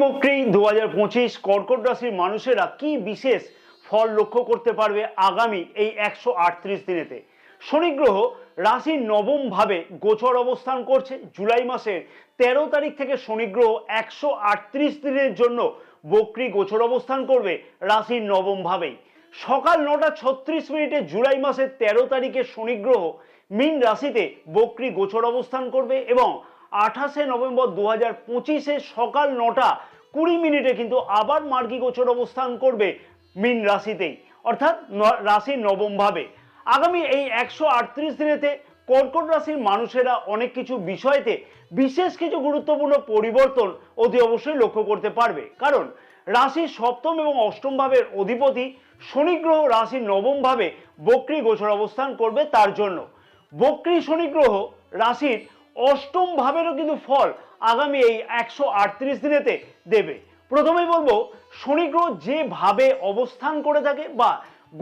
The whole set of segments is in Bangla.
বকরি 2025 কর্কট রাশির মানুষেরা কি বিশেষ ফল লক্ষ্য করতে পারবে আগামী এই 138 দিনেতে। শনি গ্রহ রাশির নবম ভাবে গোচর অবস্থান করছে। জুলাই মাসের 13 তারিখ থেকে শনি গ্রহ 138 দিনের জন্য বকরি গোচর অবস্থান করবে রাশির নবম ভাবেই। সকাল 9:36 জুলাই মাসের 13 তারিখে শনি গ্রহ মীন রাশিতে বকরি গোচর অবস্থান করবে এবং 28 নভেম্বর 2025 সকাল 9:20 কিন্তু আবার মার্গী গোচর অবস্থান করবে মীন রাশিতেই, অর্থাৎ রাশির নবম ভাবে। আগামী এই 138 দিনেতে কর্কট রাশির মানুষেরা অনেক কিছু বিষয়তে বিশেষ কিছু গুরুত্বপূর্ণ পরিবর্তন অতি অবশ্যই লক্ষ্য করতে পারবে, কারণ রাশির সপ্তম এবং অষ্টম ভাবের অধিপতি শনি গ্রহ রাশির নবম ভাবে বকরি গোচর অবস্থান করবে। তার জন্য বকরি শনি গ্রহ রাশির অষ্টম ভাবেরও কিন্তু ফল আগামী এই 138 দিনেতে দেবে। প্রথমেই বলবো, শনি গ্রহ যে ভাবে অবস্থান করে থাকে বা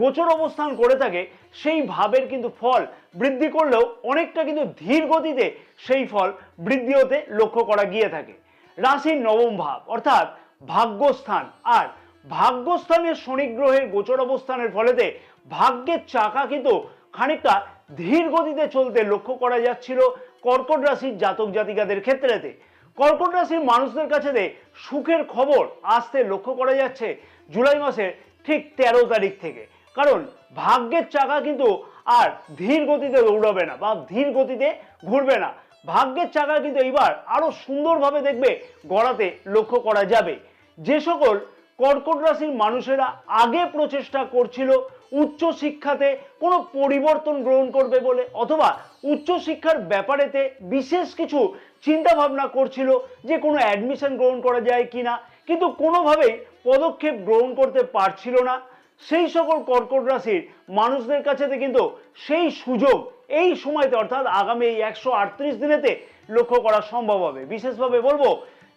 গোচর অবস্থান করে থাকে সেই ভাবের কিন্তু ফল বৃদ্ধি করলেও অনেকটা কিন্তু ধীর গতিতে সেই ফল বৃদ্ধি হতে লক্ষ্য করা গিয়ে থাকে। রাশির নবম ভাব অর্থাৎ ভাগ্যস্থান, আর ভাগ্যস্থানের শনি গ্রহের গোচর অবস্থানের ফলেতে ভাগ্যের চাকা কিন্তু খানিকটা ধীর গতিতে চলতে লক্ষ্য করা যাচ্ছিল কর্কট রাশির জাতক জাতিকাদের ক্ষেত্রেতে। কর্কট রাশির মানুষদের কাছে সুখের খবর আসতে লক্ষ্য করা যাচ্ছে জুলাই মাসের ঠিক 13 তারিখ থেকে, কারণ ভাগ্যের চাকা কিন্তু আর ধীর গতিতে দৌড়াবে না বা ধীর গতিতে ঘুরবে না। ভাগ্যের চাকা কিন্তু এইবার আরো সুন্দরভাবে দেখবে গড়াতে লক্ষ্য করা যাবে। যে সকল কর্কট রাশির মানুষেরা আগে প্রচেষ্টা করছিল উচ্চ শিক্ষাতে কোনো পরিবর্তন গ্রহণ করবে বলে, অথবা উচ্চ শিক্ষার ব্যাপারেতে বিশেষ কিছু চিন্তা ভাবনা করছিল যে কোনো অ্যাডমিশন গ্রহণ করা যায় কিনা, কিন্তু কোনোভাবেই পদক্ষেপ গ্রহণ করতে পারছিল না, সেই সকল কর্কট রাশির মানুষদের কাছে কিন্তু সেই সুযোগ এই সময়তে অর্থাৎ আগামী এই 138 দিনেতে লক্ষ্য করা সম্ভব হবে। বিশেষভাবে বলবো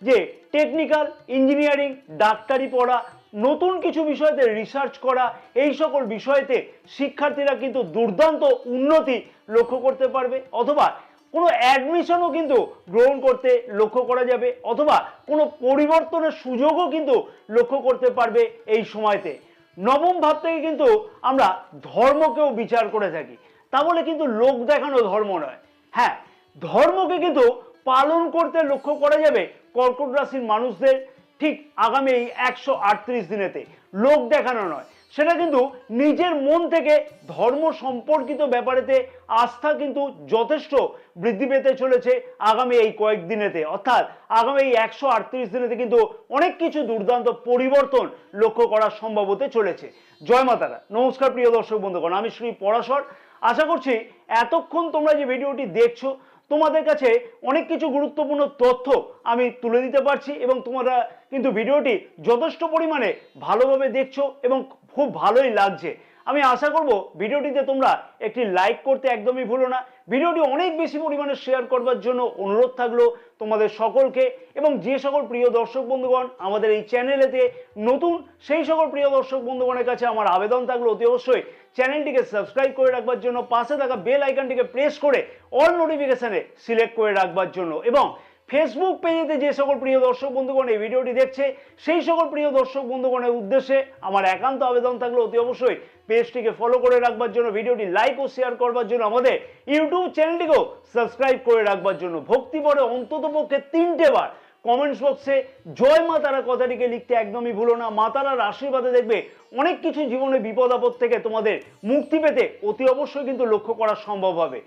যে টেকনিক্যাল, ইঞ্জিনিয়ারিং, ডাক্তারি পড়া, নতুন কিছু বিষয়তে রিসার্চ করা, এই সকল বিষয়তে শিক্ষার্থীরা কিন্তু দুর্দান্ত উন্নতি লক্ষ্য করতে পারবে, অথবা কোনো অ্যাডমিশনও কিন্তু গ্রহণ করতে লক্ষ্য করা যাবে, অথবা কোনো পরিবর্তনের সুযোগও কিন্তু লক্ষ্য করতে পারবে এই সময়তে। নবম ভাব থেকে কিন্তু আমরা ধর্মকেও বিচার করে থাকি, তা বলে কিন্তু লোক দেখানো ধর্ম নয়। হ্যাঁ, ধর্মকে কিন্তু পালন করতে লক্ষ্য করা যাবে কর্কট রাশির মানুষদের ঠিক আগামী এই 138 দিনেতে। লোক দেখানো নয়, সেটা কিন্তু নিজের মন থেকে ধর্ম সম্পর্কিত ব্যাপারেতে আস্থা কিন্তু যথেষ্ট বৃদ্ধি পেতে চলেছে আগামী এই কয়েকদিনেতে, অর্থাৎ আগামী এই 138 দিনেতে কিন্তু অনেক কিছু দুর্দান্ত পরিবর্তন লক্ষ্য করা সম্ভব হতে চলেছে। জয় মাতারা। নমস্কার প্রিয় দর্শক বন্ধুগণ, আমি শ্রী পরাশর। আশা করছি এতক্ষণ তোমরা যে ভিডিওটি দেখছো তোমাদের কাছে অনেক কিছু গুরুত্বপূর্ণ তথ্য আমি তুলে দিতে পারছি এবং তোমরা কিন্তু ভিডিওটি যথেষ্ট পরিমাণে ভালোভাবে দেখছো এবং খুব ভালোই লাগছে। আমি আশা করব ভিডিওটিতে তোমরা একটি লাইক করতে একদমই ভুলো না। ভিডিওটি অনেক বেশি পরিমাণে শেয়ার করবার জন্য অনুরোধ থাকলো তোমাদের সকলকে, এবং যে সকল প্রিয় দর্শক বন্ধুগণ আমাদের এই চ্যানেলেতে নতুন সেই সকল প্রিয় দর্শক বন্ধুগণের কাছে আমার আবেদন থাকলো অতি অবশ্যই চ্যানেলটিকে সাবস্ক্রাইব করে রাখবার জন্য, পাশে থাকা বেল আইকনটিকে প্রেস করে অল নোটিফিকেশনে সিলেক্ট করে রাখবার জন্য, এবং ফেসবুক পেজেতে যে সকল প্রিয় দর্শক বন্ধুগণ এই ভিডিওটি দেখছে সেই সকল প্রিয় দর্শক বন্ধুগণের উদ্দেশ্যে আমার একান্ত আবেদন থাকলো অতি অবশ্যই পেজটিকে ফলো করে রাখবার জন্য, ভিডিওটি লাইক ও শেয়ার করবার জন্য, আমাদের ইউটিউব চ্যানেলটিকেও সাবস্ক্রাইব করে রাখবার জন্য। ভক্তি পরে অন্তত পক্ষে 3টে বার কমেন্টস বক্সে জয় মা তারা কথাটিকে লিখতে একদমই ভুলো না। মা তারার আশীর্বাদে দেখবে অনেক কিছু জীবনে বিপদ আপদ থেকে তোমাদের মুক্তি পেতে অতি অবশ্যই কিন্তু লক্ষ্য করা সম্ভব হবে।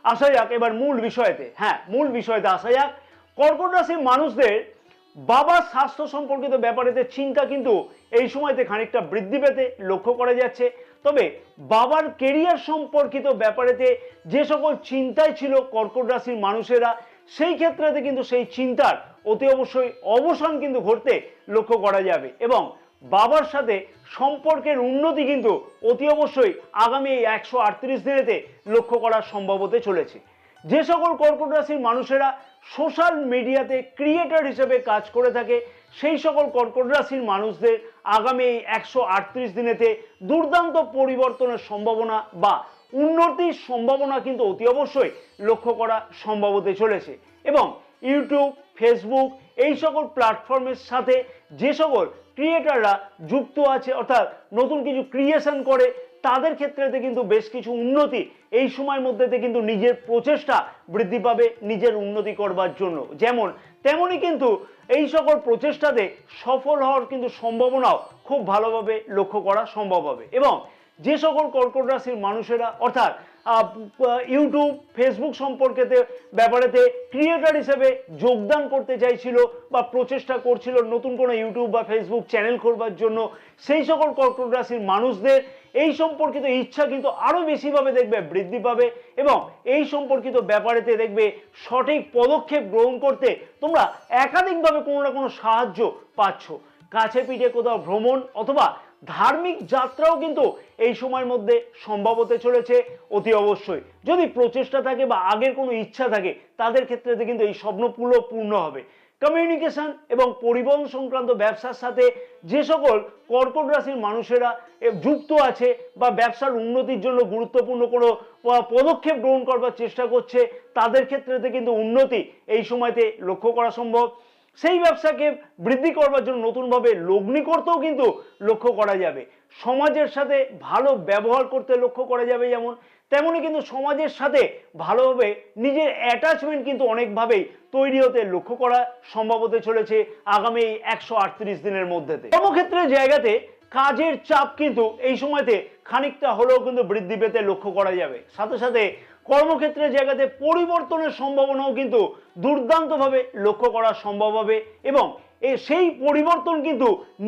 আসা যাক এবার মূল বিষয়তে। হ্যাঁ, মূল বিষয়তে আসা যাক। কর্কট রাশির মানুষদের বাবার স্বাস্থ্য সম্পর্কিত ব্যাপারেতে চিন্তা কিন্তু এই সময়তে খানিকটা বৃদ্ধি পেতে লক্ষ্য করা যাচ্ছে। তবে বাবার কেরিয়ার সম্পর্কিত ব্যাপারেতে যে সকল চিন্তায় ছিল কর্কট রাশির মানুষেরা, সেই ক্ষেত্রেতে কিন্তু সেই চিন্তার অতি অবশ্যই অবসান কিন্তু ঘটতে লক্ষ্য করা যাবে, এবং বাবার সাথে সম্পর্কের উন্নতি কিন্তু অতি অবশ্যই আগামী এই 138 দিনেতে লক্ষ্য করা সম্ভব হতে চলেছে। যে সকল কর্কট রাশির মানুষেরা সোশ্যাল মিডিয়াতে ক্রিয়েটর হিসেবে কাজ করে থাকে সেই সকল কর্কট রাশির মানুষদের আগামী এই 138 দিনেতে দুর্দান্ত পরিবর্তনের সম্ভাবনা বা উন্নতির সম্ভাবনা কিন্তু অতি অবশ্যই লক্ষ্য করা সম্ভব হতে চলেছে। এবং ইউটিউব, ফেসবুক, এই সকল প্ল্যাটফর্মের সাথে যে সকল ক্রিয়েটাররা যুক্ত আছে, অর্থাৎ নতুন কিছু ক্রিয়েশন করে, তাদের ক্ষেত্রেতে কিন্তু বেশ কিছু উন্নতি এই সময়ের মধ্যেতে কিন্তু নিজের প্রচেষ্টা বৃদ্ধি পাবে নিজের উন্নতি করবার জন্য। যেমন তেমনই কিন্তু এই সকল প্রচেষ্টাতে সফল হওয়ার কিন্তু সম্ভাবনাও খুব ভালোভাবে লক্ষ্য করা সম্ভব হবে। এবং যে সকল কর্কট রাশির মানুষেরা অর্থাৎ ইউটিউব ফেসবুক সম্পর্কেতে ব্যাপারেতে ক্রিয়েটর হিসেবে যোগদান করতে চাইছিল বা প্রচেষ্টা করছিল নতুন কোনো ইউটিউব বা ফেসবুক চ্যানেল করবার জন্য, সেই সকল কর্কট রাশির মানুষদের এই সম্পর্কিত ইচ্ছা কিন্তু আরো বেশিভাবে দেখবে বৃদ্ধি পাবে এবং এই সম্পর্কিত ব্যাপারেতে দেখবে সঠিক পদক্ষেপ গ্রহণ করতে তোমরা একাধিকভাবে কোনো না কোনো সাহায্য পাচ্ছ। কাছে পিঠে কোথাও ভ্রমণ অথবা ধার্মিক যাত্রাও কিন্তু এই সময়ের মধ্যে সম্ভব হতে চলেছে অতি অবশ্যই। যদি প্রচেষ্টা থাকে বা আগের কোনো ইচ্ছা থাকে তাদের ক্ষেত্রে কিন্তু এই স্বপ্নগুলো পূর্ণ হবে। কমিউনিকেশন এবং পরিবহন সংক্রান্ত ব্যবসার সাথে যে সকল কর্কট রাশির মানুষেরা যুক্ত আছে বা ব্যবসার উন্নতির জন্য গুরুত্বপূর্ণ কোনো পদক্ষেপ গ্রহণ করবার চেষ্টা করছে, তাদের ক্ষেত্রে কিন্তু উন্নতি এই সময়তে লক্ষ্য করা সম্ভব। সেই ব্যবসাকে বৃদ্ধি করবার জন্য নতুনভাবে লগ্নি করতেও কিন্তু লক্ষ্য করা যাবে। সমাজের সাথে ভালো ব্যবহার করতে লক্ষ্য করা যাবে যেমন, তেমনি কিন্তু সমাজের সাথে ভালোভাবে নিজের অ্যাটাচমেন্ট কিন্তু অনেকভাবেই তৈরি হতে লক্ষ্য করা সম্ভব হতে চলেছে আগামী 138 দিনের মধ্যে। কর্মক্ষেত্রের জায়গাতে কাজের চাপ কিন্তু এই সময়তে খানিকটা হলেও কিন্তু বৃদ্ধি পেতে লক্ষ্য করা যাবে। সাথে সাথে কর্মক্ষেত্রের জায়গাতে পরিবর্তনের সম্ভাবনাও কিন্তু দুর্দান্তভাবে লক্ষ্য করা সম্ভব হবে এবং সেই পরিবর্তন কিন্তু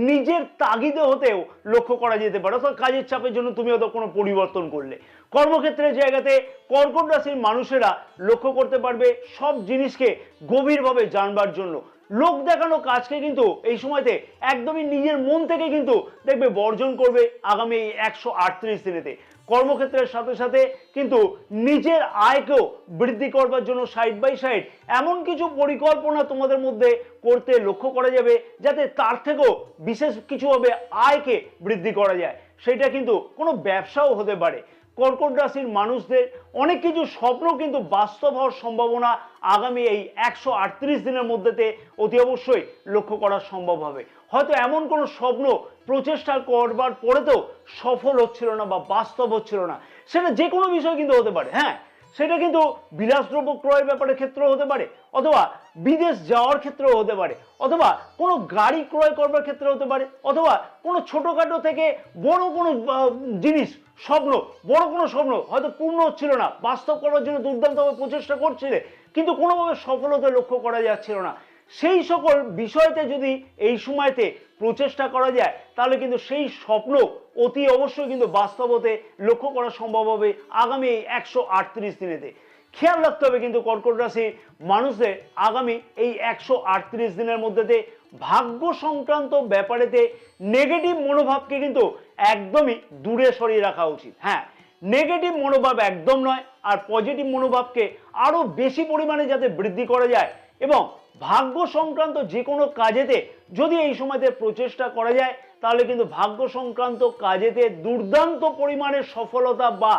নিজের তাগিদে হতেও লক্ষ্য করা যেতে পারে। অর্থাৎ কাজের চাপের জন্য তুমি হয়তো কোনো পরিবর্তন করলে, কর্মক্ষেত্রের জায়গাতে কর্কট রাশির মানুষেরা লক্ষ্য করতে পারবে সব জিনিসকে গভীরভাবে জানবার জন্য। লোক দেখানো কাজকে কিন্তু এই সময়তে একদমই নিজের মন থেকে কিন্তু দেখবে বর্জন করবে আগামী এই 138 দিনেতে। কর্মক্ষেত্রের সাথে সাথে কিন্তু নিজের আয়কেও বৃদ্ধি করবার জন্য সাইড বাই সাইড এমন কিছু পরিকল্পনা তোমাদের মধ্যে করতে লক্ষ্য করা যাবে যাতে তার থেকেও বিশেষ কিছুভাবে আয়কে বৃদ্ধি করা যায়। সেটা কিন্তু কোনো ব্যবসাও হতে পারে। কর্কট রাশির মানুষদের অনেক কিছু স্বপ্ন কিন্তু বাস্তব হওয়ার সম্ভাবনা আগামী এই 138 দিনের মধ্যেতে অতি অবশ্যই লক্ষ্য করা সম্ভব হবে। হয়তো এমন কোনো স্বপ্ন প্রচেষ্টা করবার পরেতেও সফল হচ্ছিল না বা বাস্তব হচ্ছিল না, সেটা যে কোনো বিষয় কিন্তু হতে পারে। হ্যাঁ, সেটা কিন্তু বিলাসদ্রব্য ক্রয়ের ব্যাপারের ক্ষেত্রেও হতে পারে, অথবা বিদেশ যাওয়ার ক্ষেত্রেও হতে পারে, অথবা কোনো গাড়ি ক্রয় করবার ক্ষেত্রে হতে পারে, অথবা কোনো ছোটখাটো থেকে বড় কোনো জিনিস স্বপ্ন, বড় কোনো স্বপ্ন হয়তো পূর্ণ হচ্ছিল না, বাস্তব করার জন্য দুর্দান্তভাবে প্রচেষ্টা করছিলে কিন্তু কোনোভাবে সফলতা লক্ষ্য করা যাচ্ছিল না। সেই সকল বিষয়তে যদি এই সময়তে প্রচেষ্টা করা যায় তাহলে কিন্তু সেই স্বপ্ন অতি অবশ্যই কিন্তু বাস্তব হতে লক্ষ্য করা সম্ভব হবে আগামী এই 138 দিনেতে। খেয়াল রাখতে হবে কিন্তু কর্কট রাশি মানুষদের আগামী এই 138 দিনের মধ্যেতে ভাগ্য সংক্রান্ত ব্যাপারেতে নেগেটিভ মনোভাবকে কিন্তু একদমই দূরে সরিয়ে রাখা উচিত। হ্যাঁ, নেগেটিভ মনোভাব একদম নয়, আর পজিটিভ মনোভাবকে আরো বেশি পরিমাণে যাতে বৃদ্ধি করা যায় এবং ভাগ্য সংক্রান্ত যে কোনো কাজেতে যদি এই সময়তে প্রচেষ্টা করা যায় তাহলে কিন্তু ভাগ্য সংক্রান্ত কাজেতে দুর্দান্ত পরিমাণের সফলতা বা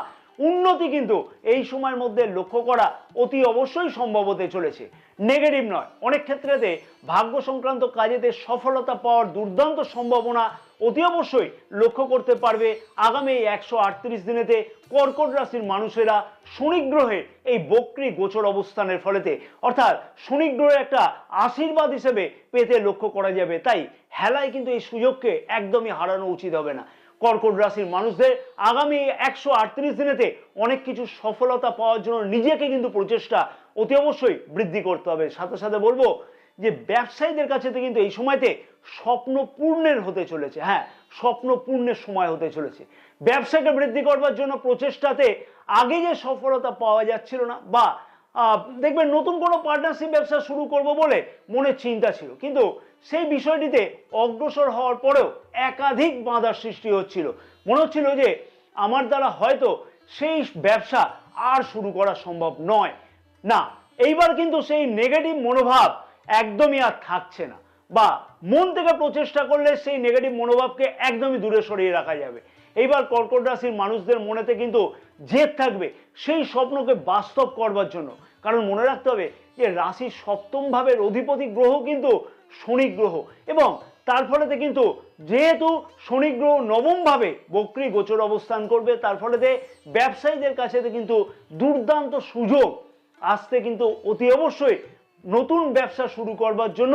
উন্নতি কিন্তু এই সময়ের মধ্যে লক্ষ্য করা অতি অবশ্যই সম্ভব হতে চলেছে। নেগেটিভ নয়, অনেক ক্ষেত্রেতে ভাগ্য সংক্রান্ত কাজেতে সফলতা পাওয়ার দুর্দান্ত সম্ভাবনা অতি অবশ্যই লক্ষ্য করতে পারবে আগামী 138 দিনেতে কর্কট রাশির মানুষেরা শনি গ্রহের এই বক্রী গোচর অবস্থানের ফলেতে, অর্থাৎ শনি গ্রহের একটা আশীর্বাদ হিসেবে পেতে লক্ষ্য করা যাবে। তাই হেলায় কিন্তু এই সুযোগকে একদমই হারানো উচিত হবে না। কর্কট রাশির মানুষদের আগামী 138 দিনেতে অনেক কিছু সফলতা পাওয়ার জন্য নিজেকে কিন্তু প্রচেষ্টা অতি অবশ্যই বৃদ্ধি করতে হবে। সাথে সাথে বলবো যে ব্যবসায়ীদের কাছে কিন্তু এই সময়তে স্বপ্ন পূর্ণের হতে চলেছে। হ্যাঁ, স্বপ্ন পূর্ণের সময় হতে চলেছে। ব্যবসাকে বৃদ্ধি করবার জন্য প্রচেষ্টাতে আগে যে সফলতা পাওয়া যাচ্ছিল না, বা দেখবেন নতুন কোনো পার্টনারশিপ ব্যবসা শুরু করব বলে মনে চিন্তা ছিল কিন্তু সেই বিষয়টিতে অগ্রসর হওয়ার পরেও একাধিক বাধার সৃষ্টি হচ্ছিল। মনে হচ্ছিল যে আমার দ্বারা হয়তো সেই ব্যবসা আর শুরু করা সম্ভব নয়। না, এইবার কিন্তু সেই নেগেটিভ মনোভাব একদমই আর থাকছে না, বা মন থেকে প্রচেষ্টা করলে সেই নেগেটিভ মনোভাবকে একদমই দূরে সরিয়ে রাখা যাবে। এইবার কর্কট রাশির মানুষদের মনেতে কিন্তু জেদ থাকবে সেই স্বপ্নকে বাস্তব করবার জন্য। কারণ মনে রাখতে হবে যে রাশির সপ্তম ভাবের অধিপতি গ্রহ কিন্তু শনি গ্রহ, এবং তার ফলেতে কিন্তু যেহেতু শনি গ্রহ নবম ভাবে বক্রী গোচর অবস্থান করবে, তার ফলেতে ব্যবসায়ীদের কাছে কিন্তু দুর্দান্ত সুযোগ আসতে কিন্তু অতি অবশ্যই নতুন ব্যবসা শুরু করবার জন্য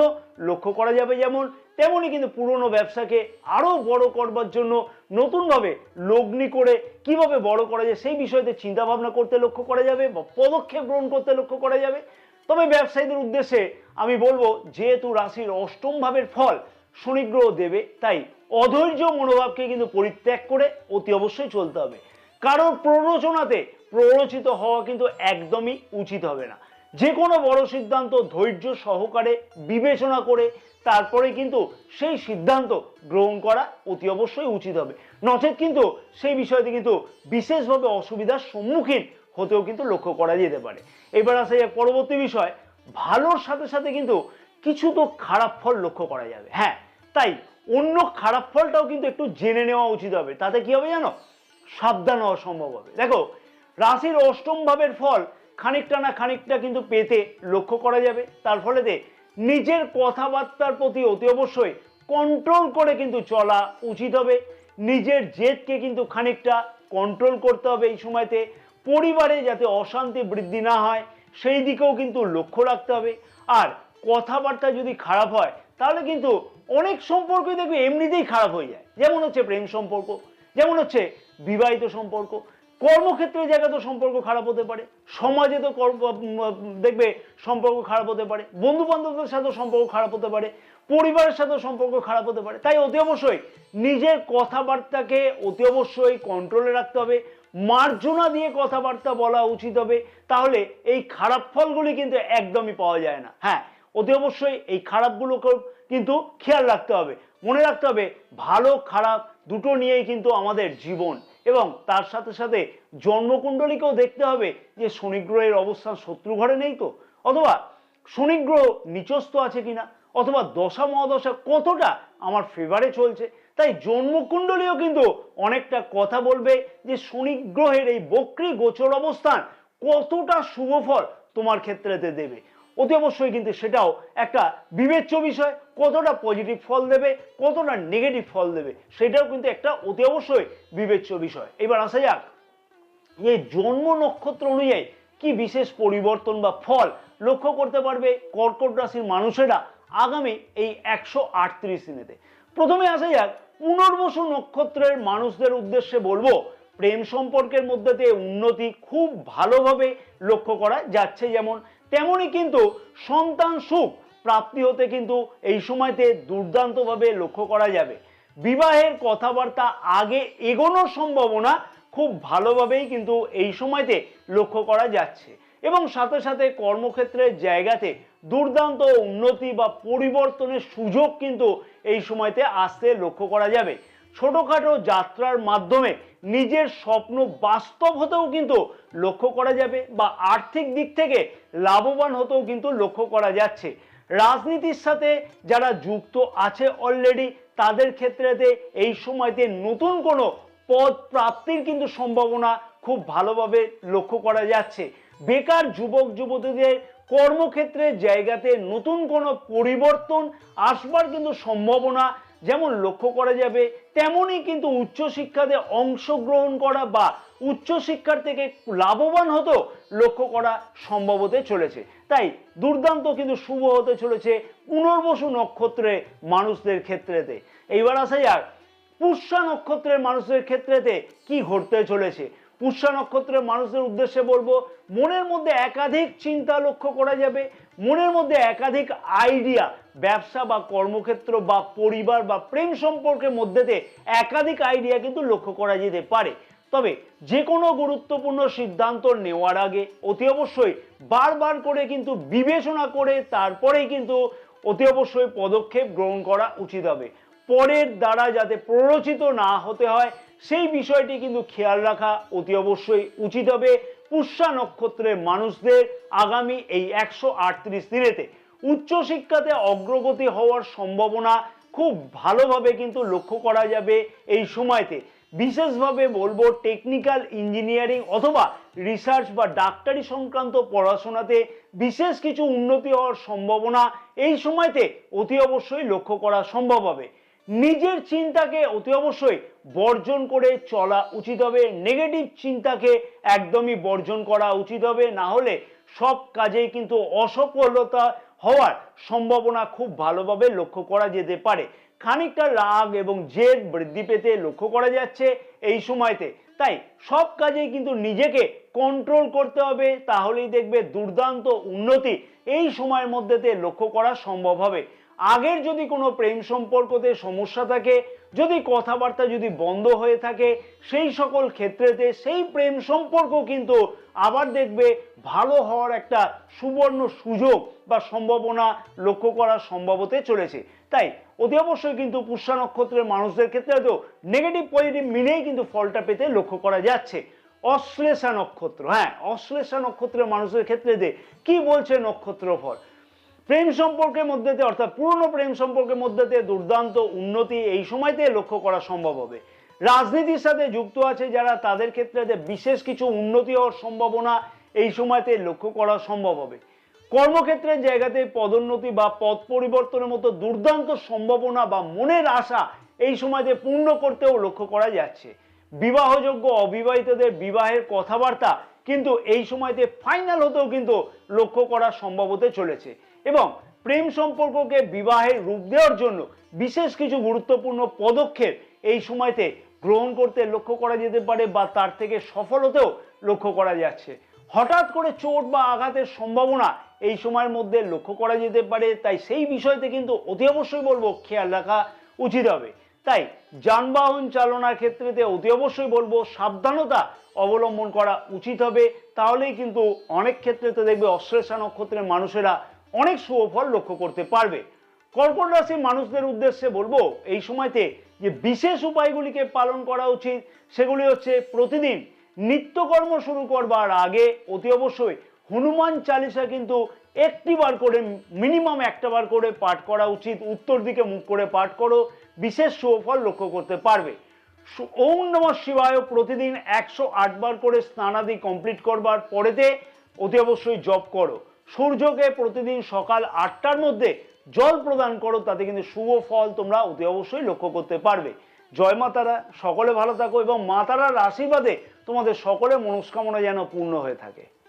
লক্ষ্য করা যাবে। যেমন তেমনই কিন্তু পুরনো ব্যবসাকে আরো বড় করবার জন্য নতুনভাবে লগ্নি করে কিভাবে বড় করা যায় সেই বিষয়তে চিন্তা ভাবনা করতে লক্ষ্য করা যাবে বা পদক্ষেপ গ্রহণ করতে লক্ষ্য করা যাবে। তবে ব্যবসায়ীদের উদ্দেশ্যে আমি বলবো, যেহেতু রাশির অষ্টম ভাবের ফল শনি গ্রহ দেবে, তাই অধৈর্য মনোভাবকে কিন্তু পরিত্যাগ করে অতি অবশ্যই চলতে হবে। কারণ প্ররোচনাতে প্ররোচিত হওয়া কিন্তু একদমই উচিত হবে না। যে কোনো বড় সিদ্ধান্ত ধৈর্য সহকারে বিবেচনা করে তারপরে কিন্তু সেই সিদ্ধান্ত গ্রহণ করা অতি অবশ্যই উচিত হবে, নচেত কিন্তু সেই বিষয়টি কিন্তু বিশেষভাবে অসুবিধার সম্মুখীন হতেও কিন্তু লক্ষ্য করা যেতে পারে। এবার আসে পরবর্তী বিষয়, ভালোর সাথে সাথে কিন্তু কিছু তো খারাপ ফল লক্ষ্য করা যাবে। হ্যাঁ, তাই অন্য খারাপ ফলটাও কিন্তু একটু জেনে নেওয়া উচিত হবে। তাতে কি হবে জানো? সাবধান হওয়া সম্ভব হবে। দেখো, রাশির অষ্টম ভাবের ফল খানিকটা না খানিকটা কিন্তু পেতে লক্ষ্য করা যাবে। তার ফলেতে নিজের কথাবার্তার প্রতি অতি অবশ্যই কন্ট্রোল করে কিন্তু চলা উচিত হবে। নিজের জেদকে কিন্তু খানিকটা কন্ট্রোল করতে হবে এই সময়তে। পরিবারে যাতে অশান্তি বৃদ্ধি না হয় সেই দিকেও কিন্তু লক্ষ্য রাখতে হবে। আর কথাবার্তা যদি খারাপ হয় তাহলে কিন্তু অনেক সম্পর্কই দেখবে এমনিতেই খারাপ হয়ে যায়। যেমন হচ্ছে প্রেম সম্পর্ক, যেমন হচ্ছে বিবাহিত সম্পর্ক, কর্মক্ষেত্রে জায়গাতেও সম্পর্ক খারাপ হতে পারে, সমাজে তো দেখবে সম্পর্ক খারাপ হতে পারে, বন্ধু বান্ধবদের সাথেও সম্পর্ক খারাপ হতে পারে, পরিবারের সাথেও সম্পর্ক খারাপ হতে পারে। তাই অতি অবশ্যই নিজের কথাবার্তাকে অতি অবশ্যই কন্ট্রোলে রাখতে হবে, মার্জনা দিয়ে কথাবার্তা বলা উচিত হবে। তাহলে এই খারাপ ফলগুলি কিন্তু একদমই পাওয়া যায় না। হ্যাঁ, অতি অবশ্যই এই খারাপগুলোকেও কিন্তু খেয়াল রাখতে হবে। মনে রাখতে হবে ভালো খারাপ দুটো নিয়েই কিন্তু আমাদের জীবন, এবং তার সাথে সাথে জন্মকুণ্ডলীকেও দেখতে হবে যে শনি গ্রহের অবস্থান শত্রু ঘরে নেই তো, অথবা শনি গ্রহ নিচস্থ আছে কিনা, অথবা দশা মহাদশা কতটা আমার ফেভারে চলছে। তাই জন্মকুণ্ডলীও কিন্তু অনেকটা কথা বলবে যে শনি গ্রহের এই বক্রী গোচর অবস্থান কতটা শুভ ফল তোমার ক্ষেত্রেতে দেবে। অতি অবশ্যই কিন্তু সেটাও একটা বিবেচ্য বিষয়, কতটা পজিটিভ ফল দেবে কতটা নেগেটিভ ফল দেবে সেটাও কিন্তু একটা অতি অবশ্যই বিবেচ্য বিষয়। এবার আসা যাক যে জন্ম নক্ষত্র অনুযায়ী কি বিশেষ পরিবর্তন বা ফল লক্ষ্য করতে পারবে কর্কট রাশির মানুষেরা আগামী এই 138 দিনেতে। প্রথমে আসা যাক পুনর্বসু নক্ষত্রের মানুষদের উদ্দেশ্যে বলবো, প্রেম সম্পর্কের মধ্যে দিয়ে উন্নতি খুব ভালোভাবে লক্ষ্য করা যাচ্ছে। যেমন তেমনই কিন্তু সন্তান সুখ প্রাপ্তি হতে কিন্তু এই সময়তে দুর্দান্তভাবে লক্ষ্য করা যাবে। বিবাহের কথাবার্তা আগে এগোনোর সম্ভাবনা খুব ভালোভাবেই কিন্তু এই সময়তে লক্ষ্য করা যাচ্ছে, এবং সাথে সাথে কর্মক্ষেত্রের জায়গাতে দুর্দান্ত উন্নতি বা পরিবর্তনের সুযোগ কিন্তু এই সময়তে আসতে লক্ষ্য করা যাবে। ছোটখাটো যাত্রার মাধ্যমে নিজের স্বপ্ন বাস্তব হতেও কিন্তু লক্ষ্য করা যাবে, বা আর্থিক দিক থেকে লাভবান হতেও কিন্তু লক্ষ্য করা যাচ্ছে। রাজনীতির সাথে যারা যুক্ত আছে অলরেডি তাদের ক্ষেত্রেতে এই সময়তে নতুন কোনো পদ প্রাপ্তির কিন্তু সম্ভাবনা খুব ভালোভাবে লক্ষ্য করা যাচ্ছে। বেকার যুবক যুবতীদের কর্মক্ষেত্রের জায়গাতে নতুন কোনো পরিবর্তন আসবার কিন্তু সম্ভাবনা যেমন লক্ষ্য করা যাবে, তেমনই কিন্তু উচ্চশিক্ষাতে অংশগ্রহণ করা বা উচ্চশিক্ষার থেকে লাভবান হতেও লক্ষ্য করা সম্ভব হতে চলেছে। তাই দুর্দান্ত কিন্তু শুভ হতে চলেছে পুনর্বসু নক্ষত্রে মানুষদের ক্ষেত্রেতে। এইবার আসা যাক পুষ্যা নক্ষত্রের মানুষদের ক্ষেত্রেতে কি ঘটতে চলেছে। পুষ্যা নক্ষত্রের মানুষদের উদ্দেশ্যে বলবো, মনের মধ্যে একাধিক চিন্তা লক্ষ্য করা যাবে, মনের মধ্যে একাধিক আইডিয়া, ব্যবসা বা কর্মক্ষেত্র বা পরিবার বা প্রেম সম্পর্কের মধ্যেতে একাধিক আইডিয়া কিন্তু লক্ষ্য করা যেতে পারে। তবে যে কোনো গুরুত্বপূর্ণ সিদ্ধান্ত নেওয়ার আগে অতি অবশ্যই বারবার করে কিন্তু বিবেচনা করে তারপরেই কিন্তু অতি অবশ্যই পদক্ষেপ গ্রহণ করা উচিত হবে। পরের দ্বারা যাতে প্ররোচিত না হতে হয় সেই বিষয়টি কিন্তু খেয়াল রাখা অতি অবশ্যই উচিত হবে পুষ্যা নক্ষত্রের মানুষদের আগামী এই 138 দিনেতে। উচ্চশিক্ষাতে অগ্রগতি হওয়ার সম্ভাবনা খুব ভালোভাবে কিন্তু লক্ষ্য করা যাবে এই সময়তে। বিশেষভাবে বলবো টেকনিক্যাল ইঞ্জিনিয়ারিং অথবা রিসার্চ বা ডাক্তারি সংক্রান্ত পড়াশোনাতে বিশেষ কিছু উন্নতি হওয়ার সম্ভাবনা এই সময়তে অতি অবশ্যই লক্ষ্য করা সম্ভব হবে। নিজের চিন্তাকে অতি অবশ্যই বর্জন করে চলা উচিত হবে, নেগেটিভ চিন্তাকে একদমই বর্জন করা উচিত হবে, না হলে সব কাজেই কিন্তু অসফলতা হওয়ার সম্ভাবনা খুব ভালোভাবে লক্ষ্য করা যেতে পারে। খানিকটা রাগ এবং জেদ বৃদ্ধি পেতে লক্ষ্য করা যাচ্ছে এই সময়তে। তাই সব কাজেই কিন্তু নিজেকে কন্ট্রোল করতে হবে, তাহলেই দেখবে দুর্দান্ত উন্নতি এই সময়ের মধ্যেতে লক্ষ্য করা সম্ভব হবে। আগের যদি কোনো প্রেম সম্পর্কতে সমস্যা থাকে, যদি কথাবার্তা যদি বন্ধ হয়ে থাকে, সেই সকল ক্ষেত্রেতে সেই প্রেম সম্পর্ক কিন্তু আবার দেখবে ভালো হওয়ার একটা সুবর্ণ সুযোগ বা সম্ভাবনা লক্ষ্য করা সম্ভব হতে চলেছে। তাই অতি অবশ্যই কিন্তু পুষ্যা নক্ষত্রের মানুষদের ক্ষেত্রে তো নেগেটিভ পজিটিভ মিলেই কিন্তু ফলটা পেতে লক্ষ্য করা যাচ্ছে। অশ্লেষা নক্ষত্র, হ্যাঁ অশ্লেষা নক্ষত্রের মানুষদের ক্ষেত্রে কি বলছে নক্ষত্র ফল? প্রেম সম্পর্কের মধ্যেতে অর্থাৎ পুরনো প্রেম সম্পর্কের মধ্যেতে দুর্দান্ত উন্নতি এই সময়তে লক্ষ্য করা সম্ভব হবে। রাজনীতির সাথে যুক্ত আছে যারা, তাদের ক্ষেত্রে বিশেষ কিছু উন্নতি হওয়ার সম্ভাবনা এই সময়তে লক্ষ্য করা সম্ভব হবে। কর্মক্ষেত্রের জায়গাতে পদোন্নতি বা পদ পরিবর্তনের মতো দুর্দান্ত সম্ভাবনা বা মনের আশা এই সময়তে পূর্ণ করতেও লক্ষ্য করা যাচ্ছে। বিবাহযোগ্য অবিবাহিতদের বিবাহের কথাবার্তা কিন্তু এই সময়তে ফাইনাল হতেও কিন্তু লক্ষ্য করা সম্ভব হতে চলেছে। এবং প্রেম সম্পর্ককে বিবাহের রূপ দেওয়ার জন্য বিশেষ কিছু গুরুত্বপূর্ণ পদক্ষেপ এই সময়তে গ্রহণ করতে লক্ষ্য করা যেতে পারে বা তার থেকে সফল হতেও লক্ষ্য করা যাচ্ছে। হঠাৎ করে চোট বা আঘাতের সম্ভাবনা এই সময়ের মধ্যে লক্ষ্য করা যেতে পারে, তাই সেই বিষয়তে কিন্তু অতি অবশ্যই বলবো খেয়াল রাখা উচিত হবে। তাই যানবাহন চালনার ক্ষেত্রেতে অতি অবশ্যই বলবো সাবধানতা অবলম্বন করা উচিত হবে, তাহলেই কিন্তু অনেক ক্ষেত্রেতে দেখবে অশ্লেষা নক্ষত্রের মানুষেরা অনেক সুফল লক্ষ্য করতে পারবে। কর্কট রাশির মানুষদের উদ্দেশ্যে বলবো এই সময়তে যে বিশেষ উপায়গুলিকে পালন করা উচিত সেগুলি হচ্ছে প্রতিদিন নিত্যকর্ম শুরু করবার আগে অতি অবশ্যই হনুমান চালিসা কিন্তু একটিবার করে মিনিমাম একটা বার করে পাঠ করা উচিত। উত্তর দিকে মুখ করে পাঠ করো, বিশেষ সুফল লক্ষ্য করতে পারবে। ওম নমঃ শিবায় প্রতিদিন 108 বার করে স্নানাদি কমপ্লিট করবার পরেতে অতি অবশ্যই জপ করো। সূর্যকে প্রতিদিন সকাল 8টার মধ্যে জল প্রদান করো, তাতে কিন্তু শুভ ফল তোমরা অতি অবশ্যই লক্ষ্য করতে পারবে। জয় মা তারা, সকলে ভালো থাকো এবং মা তারার আশীর্বাদে তোমাদের সকলের মনস্কামনা যেন পূর্ণ হয়ে থাকে।